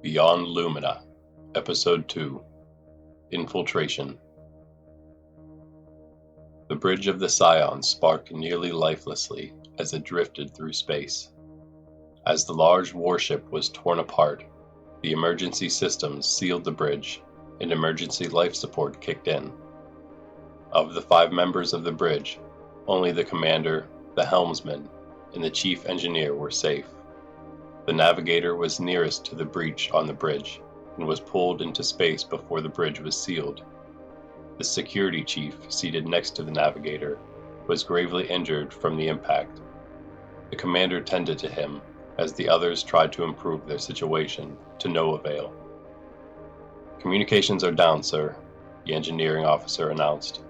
Beyond Lumina, Episode 2, Infiltration. The bridge of the Scion sparked nearly lifelessly as it drifted through space. As the large warship was torn apart, the emergency systems sealed the bridge and emergency life support kicked in. Of the 5 members of the bridge, only the commander, the helmsman, and the chief engineer were safe. The navigator was nearest to the breach on the bridge and was pulled into space before the bridge was sealed. The security chief, seated next to the navigator, was gravely injured from the impact. The commander tended to him as the others tried to improve their situation, to no avail. "Communications are down, sir," the engineering officer announced.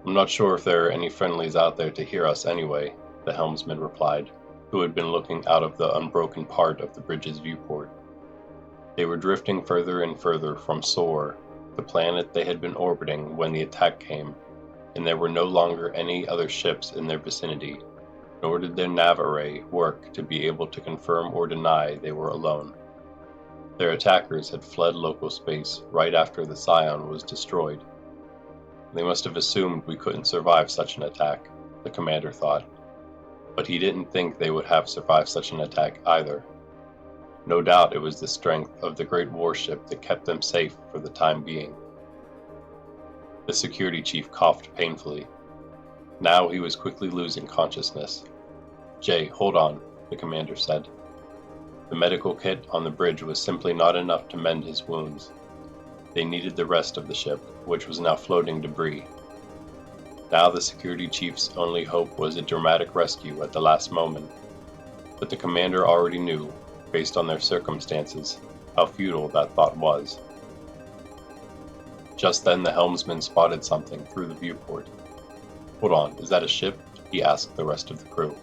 "I'm not sure if there are any friendlies out there to hear us anyway," the helmsman replied, who had been looking out of the unbroken part of the bridge's viewport. They were drifting further and further from Sor, the planet they had been orbiting when the attack came, and there were no longer any other ships in their vicinity, nor did their nav array work to be able to confirm or deny they were alone. Their attackers had fled local space right after the Scion was destroyed. They must have assumed we couldn't survive such an attack, the commander thought. But he didn't think they would have survived such an attack either. No doubt it was the strength of the great warship that kept them safe for the time being. The security chief coughed painfully. Now he was quickly losing consciousness. "Jay, hold on," the commander said. The medical kit on the bridge was simply not enough to mend his wounds. They needed the rest of the ship, which was now floating debris. Now the security chief's only hope was a dramatic rescue at the last moment. But the commander already knew, based on their circumstances, how futile that thought was. Just then the helmsman spotted something through the viewport. "Hold on, is that a ship?" he asked the rest of the crew.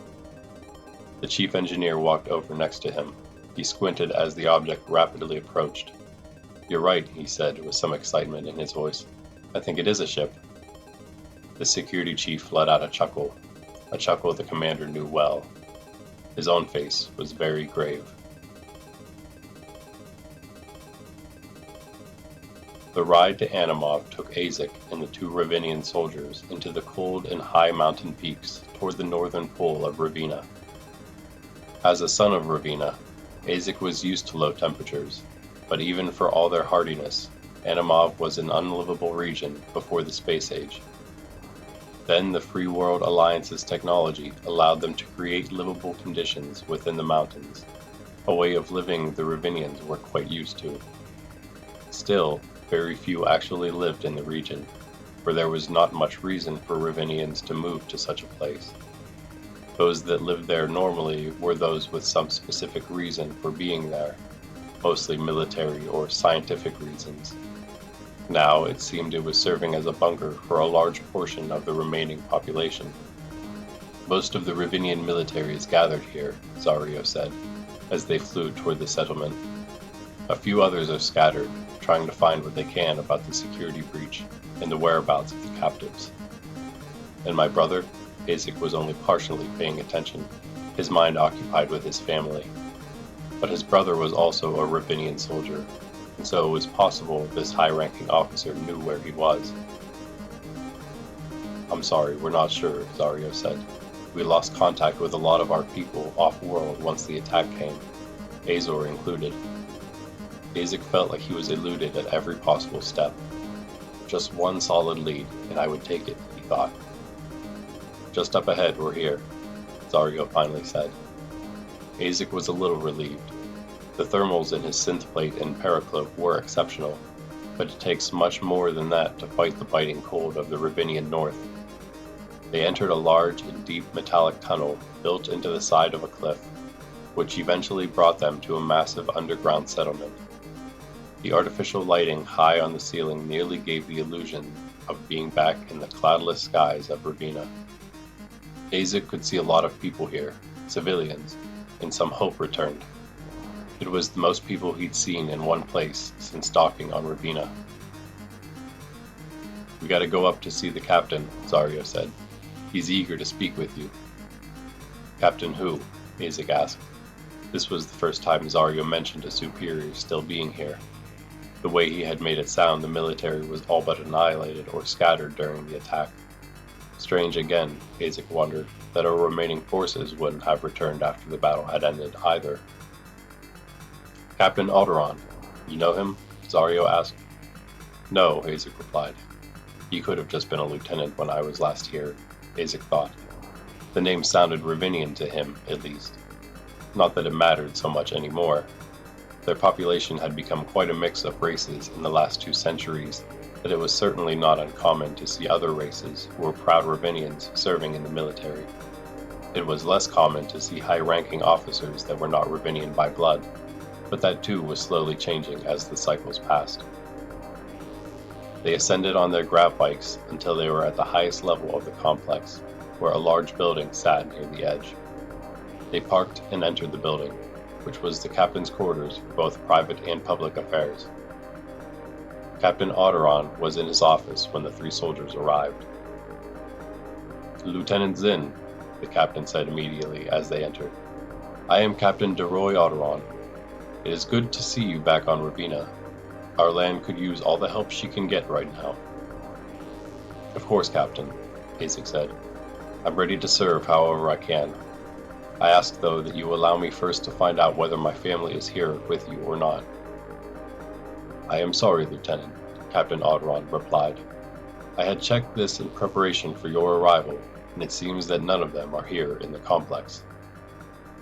The chief engineer walked over next to him. He squinted as the object rapidly approached. "You're right," he said with some excitement in his voice. "I think it is a ship." The security chief let out a chuckle the commander knew well. His own face was very grave. The ride to Animov took Aezic and the 2 Ravinian soldiers into the cold and high mountain peaks toward the northern pole of Ravina. As a son of Ravina, Aezic was used to low temperatures, but even for all their hardiness, Animov was an unlivable region before the space age. Then the Free World Alliance's technology allowed them to create livable conditions within the mountains, a way of living the Ravinians were quite used to. Still, very few actually lived in the region, for there was not much reason for Ravinians to move to such a place. Those that lived there normally were those with some specific reason for being there, mostly military or scientific reasons. Now it seemed it was serving as a bunker for a large portion of the remaining population. "Most of the Ravinian militaries gathered here," Zario said, as they flew toward the settlement. "A few others are scattered, trying to find what they can about the security breach and the whereabouts of the captives." "And my brother?" Aezic was only partially paying attention, his mind occupied with his family. But his brother was also a Ravinian soldier, and so it was possible this high-ranking officer knew where he was. "I'm sorry, we're not sure," Zario said. "We lost contact with a lot of our people off-world once the attack came, Azor included." Aezic felt like he was eluded at every possible step. Just one solid lead, and I would take it, he thought. "Just up ahead, we're here," Zario finally said. Aezic was a little relieved. The thermals in his synth plate and paracloak were exceptional, but it takes much more than that to fight the biting cold of the Ravinian north. They entered a large and deep metallic tunnel built into the side of a cliff, which eventually brought them to a massive underground settlement. The artificial lighting high on the ceiling nearly gave the illusion of being back in the cloudless skies of Ravina. Aezic could see a lot of people here, civilians, and some hope returned. It was the most people he'd seen in one place since docking on Ravina. "We gotta go up to see the captain," Zario said. "He's eager to speak with you." "Captain who?" Aezic asked. This was the first time Zaryo mentioned a superior still being here. The way he had made it sound, the military was all but annihilated or scattered during the attack. Strange again, Aezic wondered, that our remaining forces wouldn't have returned after the battle had ended either. Captain Alderon, you know him? Zaryo asked. No, Aezic replied. He could have just been a lieutenant when I was last here, Aezic thought. The name sounded Ravinian to him, at least. Not that it mattered so much anymore. Their population had become quite a mix of races in the last 2 centuries that it was certainly not uncommon to see other races who were proud Ravinians serving in the military. It was less common to see high-ranking officers that were not Ravinian by blood, but that too was slowly changing as the cycles passed. They ascended on their grav bikes until they were at the highest level of the complex, where a large building sat near the edge. They parked and entered the building, which was the captain's quarters for both private and public affairs. Captain Alderon was in his office when the 3 soldiers arrived. Lieutenant Zin, the captain said immediately as they entered. I am Captain Deroy Alderon. It is good to see you back on Ravina. Our land could use all the help she can get right now. Of course, Captain, Aezic said. I'm ready to serve however I can. I ask, though, that you allow me first to find out whether my family is here with you or not. I am sorry, Lieutenant, Captain Alderon replied. I had checked this in preparation for your arrival, and it seems that none of them are here in the complex.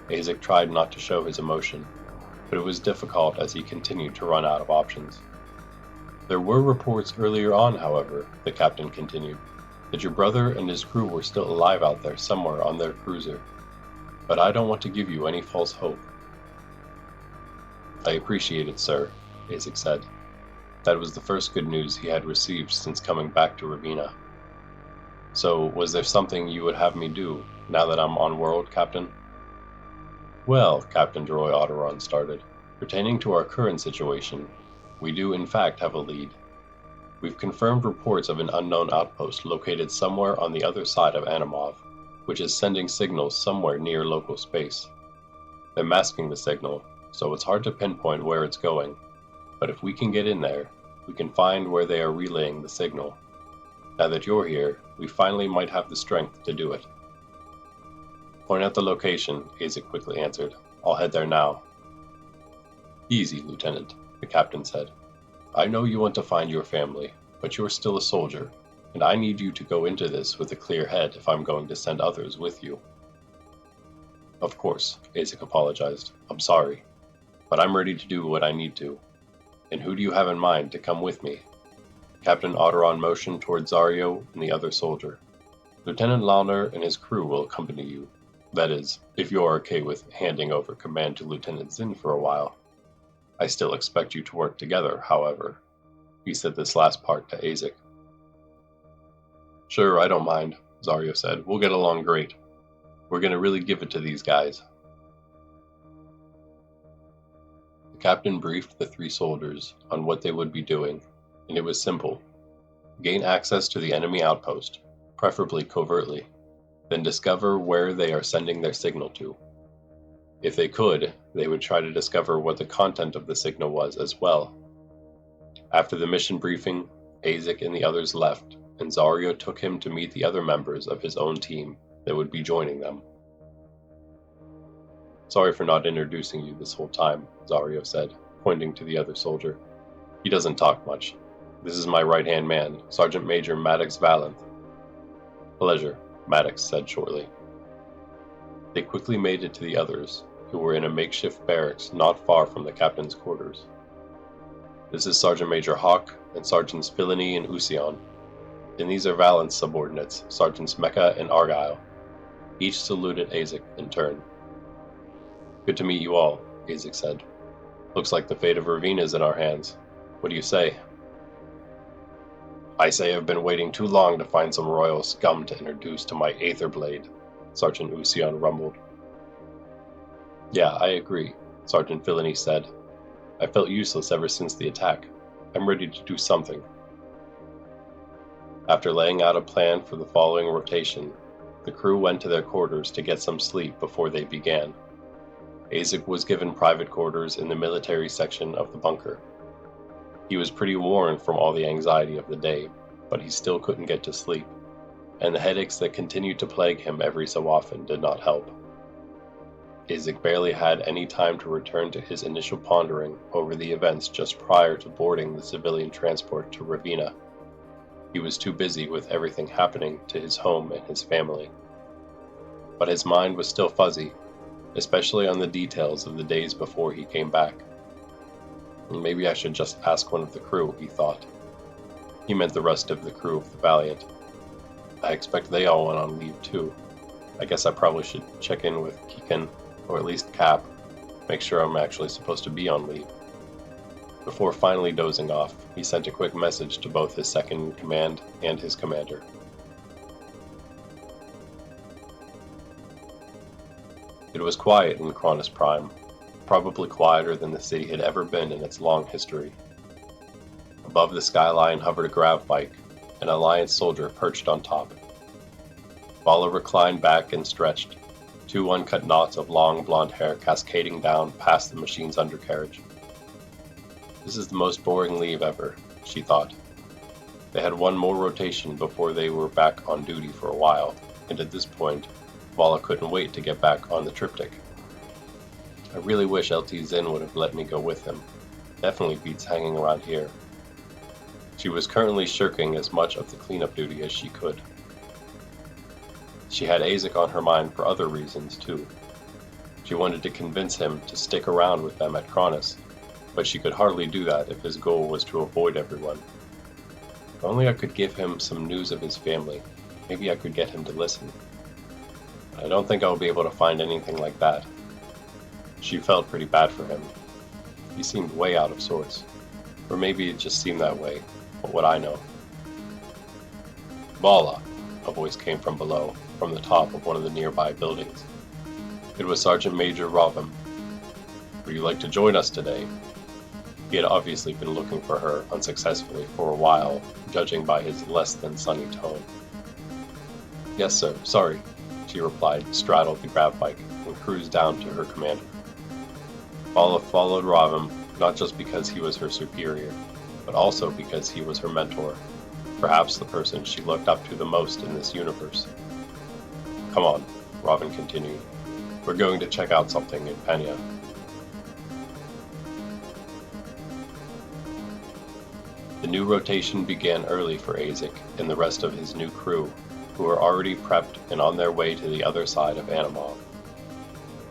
Aezic tried not to show his emotion, but it was difficult as he continued to run out of options. There were reports earlier on, however, the captain continued, that your brother and his crew were still alive out there somewhere on their cruiser. But I don't want to give you any false hope. I appreciate it, sir, Aezic said. That was the first good news he had received since coming back to Ravina. So, was there something you would have me do, now that I'm on world, Captain? Well, Captain Deroy Alderon started, pertaining to our current situation, we do in fact have a lead. We've confirmed reports of an unknown outpost located somewhere on the other side of Animov, which is sending signals somewhere near local space. They're masking the signal, so it's hard to pinpoint where it's going, but if we can get in there, we can find where they are relaying the signal. Now that you're here, we finally might have the strength to do it. Point out the location, Aezic quickly answered. I'll head there now. Easy, Lieutenant, the captain said. I know you want to find your family, but you're still a soldier, and I need you to go into this with a clear head if I'm going to send others with you. Of course, Aezic apologized. I'm sorry, but I'm ready to do what I need to. And who do you have in mind to come with me? Captain Alderon motioned toward Zaryo and the other soldier. Lieutenant Launer and his crew will accompany you. That is, if you're okay with handing over command to Lieutenant Zin for a while. I still expect you to work together, however. He said this last part to Aezic. Sure, I don't mind, Zaryo said. We'll get along great. We're going to really give it to these guys. The captain briefed the 3 soldiers on what they would be doing, and it was simple. Gain access to the enemy outpost, preferably covertly, then discover where they are sending their signal to. If they could, they would try to discover what the content of the signal was as well. After the mission briefing, Aezic and the others left, and Zaryo took him to meet the other members of his own team that would be joining them. Sorry for not introducing you this whole time, Zaryo said, pointing to the other soldier. He doesn't talk much. This is my right-hand man, Sergeant Major Maddox Valanth. Pleasure, Maddox said shortly. They quickly made it to the others, who were in a makeshift barracks not far from the captain's quarters. This is Sergeant Major Hawk and Sergeants Filini and Usion, and these are Valanth's subordinates, Sergeants Mecca and Argyle. Each saluted Aezic in turn. Good to meet you all, Aezic said. Looks like the fate of Ravina is in our hands. What do you say? I say I've been waiting too long to find some royal scum to introduce to my Aether Blade, Sergeant Usion rumbled. Yeah, I agree, Sergeant Filini said. I felt useless ever since the attack. I'm ready to do something. After laying out a plan for the following rotation, the crew went to their quarters to get some sleep before they began. Aezic was given private quarters in the military section of the bunker. He was pretty worn from all the anxiety of the day, but he still couldn't get to sleep, and the headaches that continued to plague him every so often did not help. Aezic barely had any time to return to his initial pondering over the events just prior to boarding the civilian transport to Ravina. He was too busy with everything happening to his home and his family. But his mind was still fuzzy, especially on the details of the days before he came back. Maybe I should just ask one of the crew, he thought. He meant the rest of the crew of the Valiant. I expect they all went on leave too. I guess I probably should check in with Keegan, or at least Cap, make sure I'm actually supposed to be on leave. Before finally dozing off, he sent a quick message to both his second-in-command and his commander. It was quiet in Cronus Prime, probably quieter than the city had ever been in its long history. Above the skyline hovered a grav bike, an Alliance soldier perched on top. Vala reclined back and stretched, two uncut knots of long blonde hair cascading down past the machine's undercarriage. This is the most boring leave ever, she thought. They had one more rotation before they were back on duty for a while, and at this point, Vala couldn't wait to get back on the triptych. I really wish Aezic Zin would have let me go with him. Definitely beats hanging around here. She was currently shirking as much of the cleanup duty as she could. She had Aezic on her mind for other reasons too. She wanted to convince him to stick around with them at Cronus, but she could hardly do that if his goal was to avoid everyone. If only I could give him some news of his family, maybe I could get him to listen. I don't think I'll be able to find anything like that. She felt pretty bad for him. He seemed way out of sorts. Or maybe it just seemed that way. What would I know? Vala, a voice came from below, from the top of one of the nearby buildings. It was Sergeant Major Ravina. Would you like to join us today? He had obviously been looking for her unsuccessfully for a while, judging by his less than sunny tone. Yes, sir, sorry, she replied, straddled the grav bike, and cruised down to her commander. Vala followed Ravina, not just because he was her superior, but also because he was her mentor, perhaps the person she looked up to the most in this universe. Come on, Ravina continued. We're going to check out something in Pena. The new rotation began early for Aezic and the rest of his new crew, who were already prepped and on their way to the other side of Animal.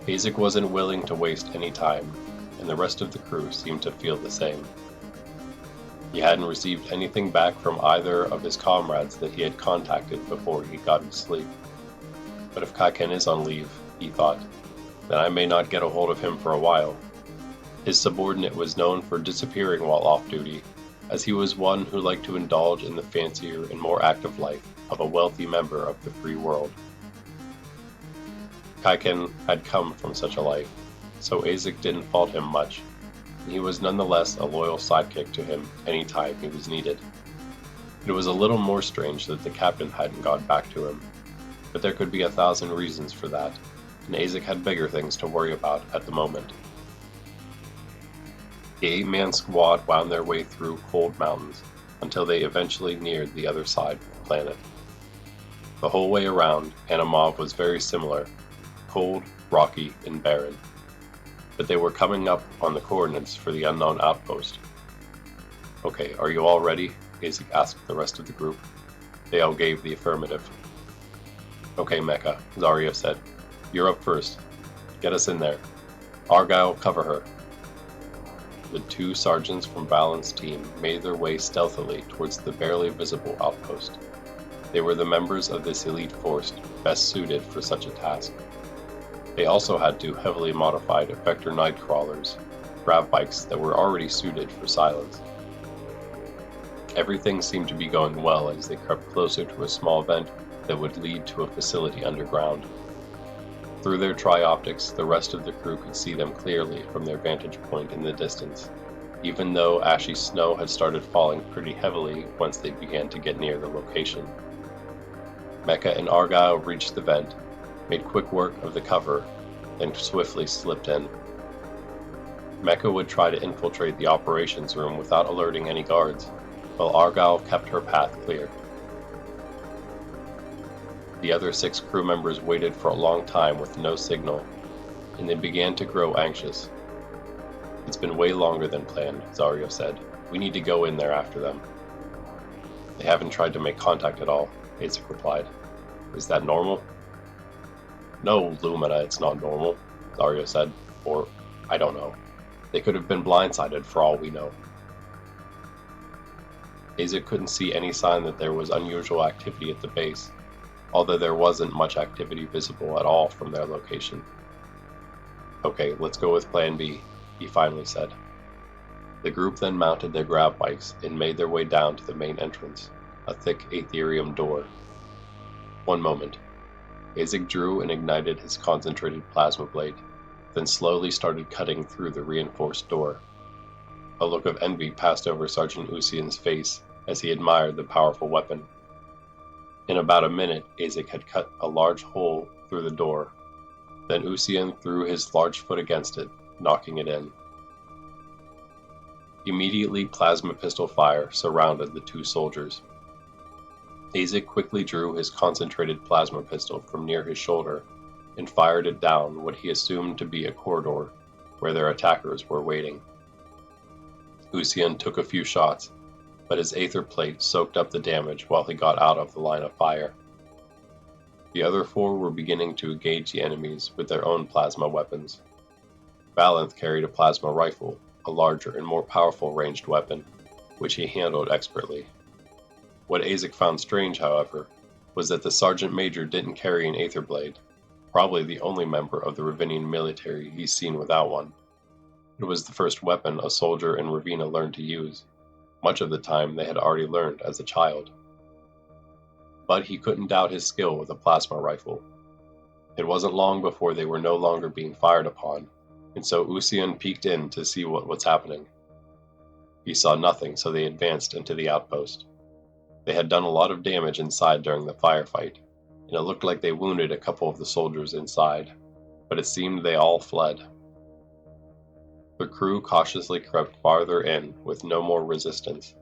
Aezic wasn't willing to waste any time, and the rest of the crew seemed to feel the same. He hadn't received anything back from either of his comrades that he had contacted before he got to sleep. But if Kaiken is on leave, he thought, then I may not get a hold of him for a while. His subordinate was known for disappearing while off duty, as he was one who liked to indulge in the fancier and more active life of a wealthy member of the free world. Kaiken had come from such a life, so Aezic didn't fault him much, and he was nonetheless a loyal sidekick to him any time he was needed. It was a little more strange that the captain hadn't gone back to him, but there could be 1,000 reasons for that, and Aezic had bigger things to worry about at the moment. The 8-man squad wound their way through cold mountains until they eventually neared the other side of the planet. The whole way around, Animov was very similar, cold, rocky, and barren. But they were coming up on the coordinates for the unknown outpost. Okay, are you all ready? Aezic asked the rest of the group. They all gave the affirmative. Okay, Mecha, Zarya said. You're up first. Get us in there. Argyle, cover her. The 2 sergeants from Valen's team made their way stealthily towards the barely visible outpost. They were the members of this elite force best suited for such a task. They also had 2 heavily modified effector nightcrawlers, grav bikes that were already suited for silence. Everything seemed to be going well as they crept closer to a small vent that would lead to a facility underground. Through their tri-optics, the rest of the crew could see them clearly from their vantage point in the distance, even though ashy snow had started falling pretty heavily once they began to get near the location. Mecha and Argyle reached the vent, made quick work of the cover, then swiftly slipped in. Mecca would try to infiltrate the operations room without alerting any guards, while Argyle kept her path clear. The other 6 crew members waited for a long time with no signal, and they began to grow anxious. "It's been way longer than planned," Zario said. "We need to go in there after them." "They haven't tried to make contact at all," Aezic replied. "Is that normal?" "No, Lumina, it's not normal," Zario said. "Or, I don't know. They could have been blindsided for all we know." Aezic couldn't see any sign that there was unusual activity at the base, although there wasn't much activity visible at all from their location. "Okay, let's go with Plan B," he finally said. The group then mounted their grav bikes and made their way down to the main entrance, a thick Aetherium door. One moment. Aezic drew and ignited his concentrated plasma blade, then slowly started cutting through the reinforced door. A look of envy passed over Sergeant Usian's face as he admired the powerful weapon. In about a minute, Aezic had cut a large hole through the door. Then Usian threw his large foot against it, knocking it in. Immediately, plasma pistol fire surrounded the 2 soldiers. Aezic quickly drew his concentrated plasma pistol from near his shoulder and fired it down what he assumed to be a corridor where their attackers were waiting. Usian took a few shots, but his aether plate soaked up the damage while he got out of the line of fire. The other 4 were beginning to engage the enemies with their own plasma weapons. Valanth carried a plasma rifle, a larger and more powerful ranged weapon, which he handled expertly. What Aezic found strange, however, was that the sergeant major didn't carry an aether blade, probably the only member of the Ravinian military he's seen without one. It was the first weapon a soldier in Ravina learned to use. Much of the time they had already learned as a child. But he couldn't doubt his skill with a plasma rifle. It wasn't long before they were no longer being fired upon, and so Usian peeked in to see what was happening. He saw nothing, so they advanced into the outpost. They had done a lot of damage inside during the firefight, and it looked like they wounded a couple of the soldiers inside, but it seemed they all fled. The crew cautiously crept farther in with no more resistance,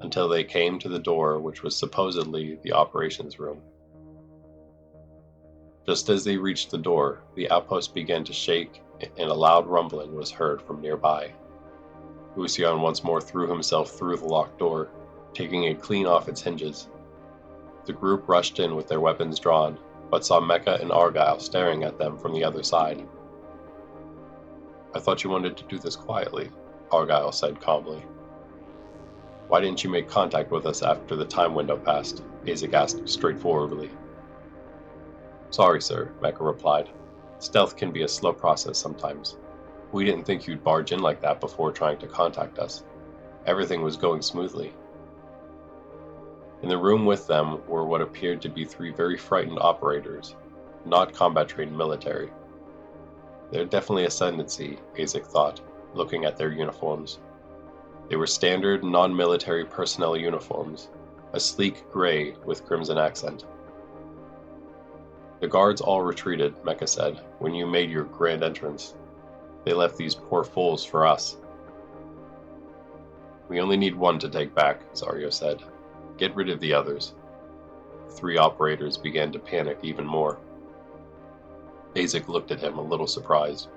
until they came to the door which was supposedly the operations room. Just as they reached the door, the outpost began to shake and a loud rumbling was heard from nearby. Usian once more threw himself through the locked door, taking it clean off its hinges. The group rushed in with their weapons drawn, but saw Mecca and Argyle staring at them from the other side. "I thought you wanted to do this quietly," Argyle said calmly. "Why didn't you make contact with us after the time window passed?" Aezic asked straightforwardly. "Sorry, sir," Mecca replied. "Stealth can be a slow process sometimes. We didn't think you'd barge in like that before trying to contact us. Everything was going smoothly." In the room with them were what appeared to be 3 very frightened operators, not combat-trained military. They're definitely ascendancy, Aezic thought, looking at their uniforms. They were standard non-military personnel uniforms, a sleek gray with crimson accent. "The guards all retreated," Mecca said, "when you made your grand entrance. They left these poor fools for us." "We only need 1 to take back," Zario said. "Get rid of the others." The 3 operators began to panic even more. Aezic looked at him a little surprised.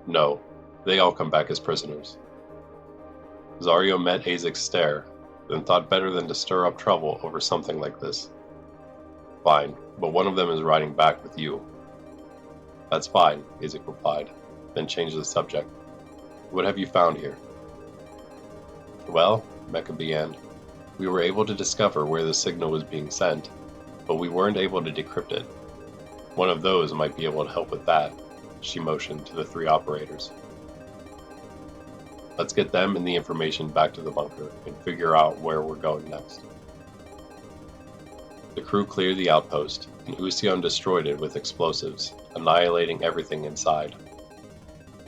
"No, they all come back as prisoners." Zario met Aezic's stare, then thought better than to stir up trouble over something like this. "Fine, but one of them is riding back with you." "That's fine," Aezic replied, then changed the subject. "What have you found here?" "Well," Mecca began, "we were able to discover where the signal was being sent, but we weren't able to decrypt it. One of those might be able to help with that." She motioned to the 3 operators. "Let's get them and the information back to the bunker and figure out where we're going next." The crew cleared the outpost, and Usian destroyed it with explosives, annihilating everything inside.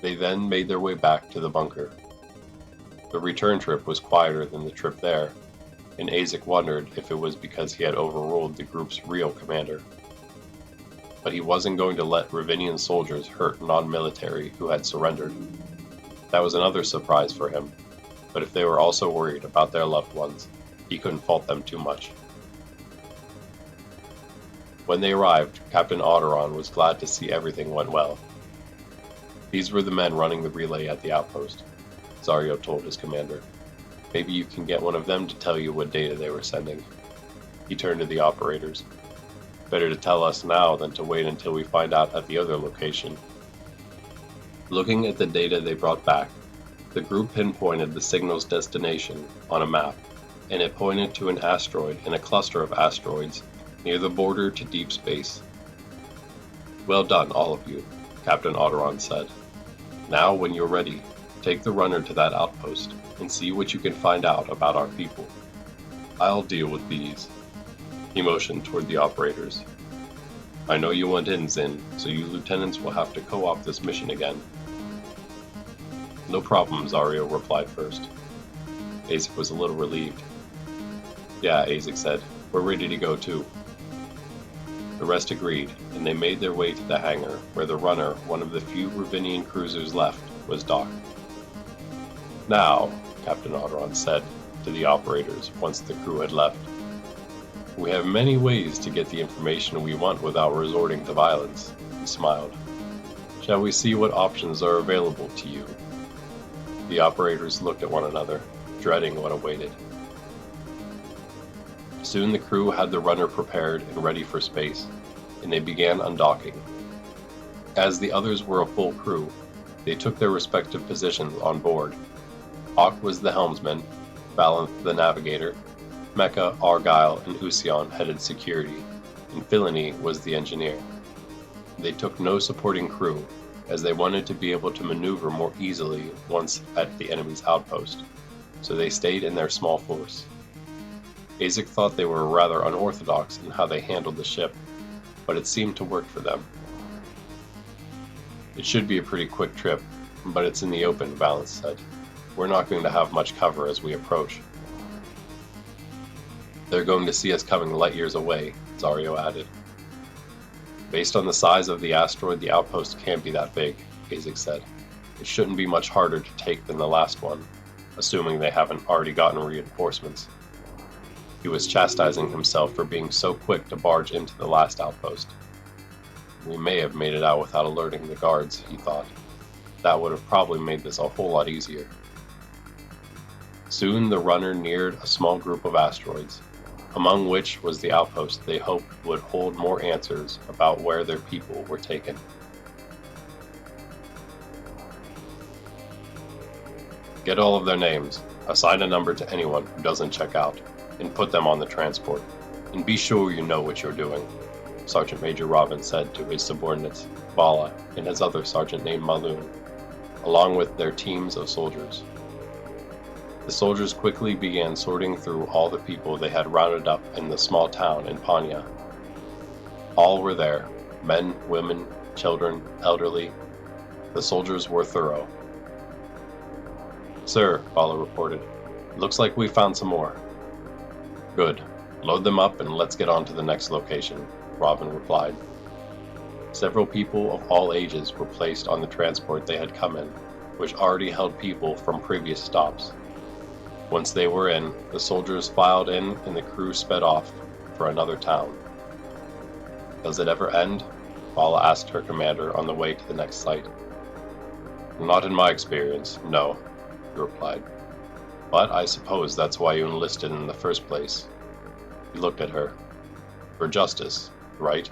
They then made their way back to the bunker. The return trip was quieter than the trip there, and Aezic wondered if it was because he had overruled the group's real commander. but he wasn't going to let Ravinian soldiers hurt non-military who had surrendered. That was another surprise for him, but if they were also worried about their loved ones, he couldn't fault them too much. When they arrived, Captain Otteron was glad to see everything went well. These were the men running the relay at the outpost, Zario told his commander. Maybe you can get one of them to tell you what data they were sending. He turned to the operators. Better to tell us now than to wait until we find out at the other location. Looking at the data they brought back, the group pinpointed the signal's destination on a map, and it pointed to an asteroid in a cluster of asteroids near the border to deep space. Well done, all of you, Captain Otteron said. Now, when you're ready, take the runner to that outpost and see what you can find out about our people. I'll deal with these. He motioned toward the operators. I know you went in, Zin, so you lieutenants will have to co-op this mission again. No problem, Zario replied first. Aezic was a little relieved. Yeah, Aezic said. We're ready to go too. The rest agreed, and they made their way to the hangar where the runner, one of the few Ravinian cruisers left, was docked. Now, Captain Otteron said to the operators once the crew had left, we have many ways to get the information we want without resorting to violence. He smiled. Shall we see what options are available to you? The operators looked at one another, dreading what awaited. Soon the crew had the runner prepared and ready for space, and they began undocking. As the others were a full crew, they took their respective positions on board. Hawk was the helmsman, Valanth the navigator, Mecca, Argyle, and Usion headed security, and Filini was the engineer. They took no supporting crew, as they wanted to be able to maneuver more easily once at the enemy's outpost, so they stayed in their small force. Aezic thought they were rather unorthodox in how they handled the ship, but it seemed to work for them. It should be a pretty quick trip, but it's in the open, Valanth said. We're not going to have much cover as we approach. They're going to see us coming light years away, Zario added. Based on the size of the asteroid, the outpost can't be that big, Aezic said. It shouldn't be much harder to take than the last one, assuming they haven't already gotten reinforcements. He was chastising himself for being so quick to barge into the last outpost. We may have made it out without alerting the guards, he thought. That would have probably made this a whole lot easier. Soon the runner neared a small group of asteroids, among which was the outpost they hoped would hold more answers about where their people were taken. Get all of their names, assign a number to anyone who doesn't check out, and put them on the transport. And be sure you know what you're doing, Sergeant Major Ravin said to his subordinates, Vala and his other sergeant named Maloon, along with their teams of soldiers. The soldiers quickly began sorting through all the people they had rounded up in the small town in Panya. All were there, men, women, children, elderly. The soldiers were thorough. Sir, Vala reported, looks like we found some more. Good. Load them up and let's get on to the next location, Ravin replied. Several people of all ages were placed on the transport they had come in, which already held people from previous stops. Once they were in, the soldiers filed in and the crew sped off for another town. Does it ever end? Vala asked her commander on the way to the next site. Not in my experience, no, he replied. But I suppose that's why you enlisted in the first place. He looked at her. For justice, right?